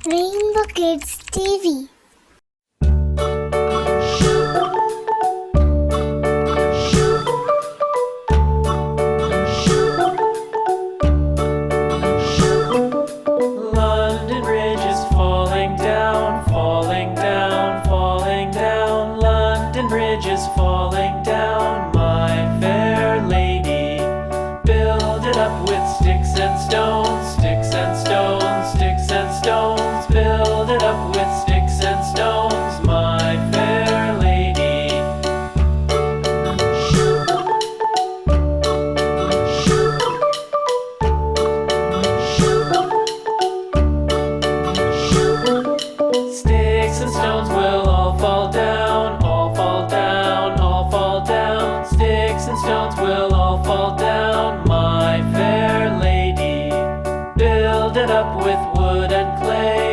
Rainbow Kids TV. London Bridge is falling down, falling down, falling down. London Bridge is falling down, my fair lady. Build it up with sticks and stones, sticks and stones, sticks and stones. Build it up with sticks and stones, my fair lady. Sticks and stones will all fall down, all fall down, all fall down. Sticks and stones will all fall down, my fair lady. Build it up with wood and clay.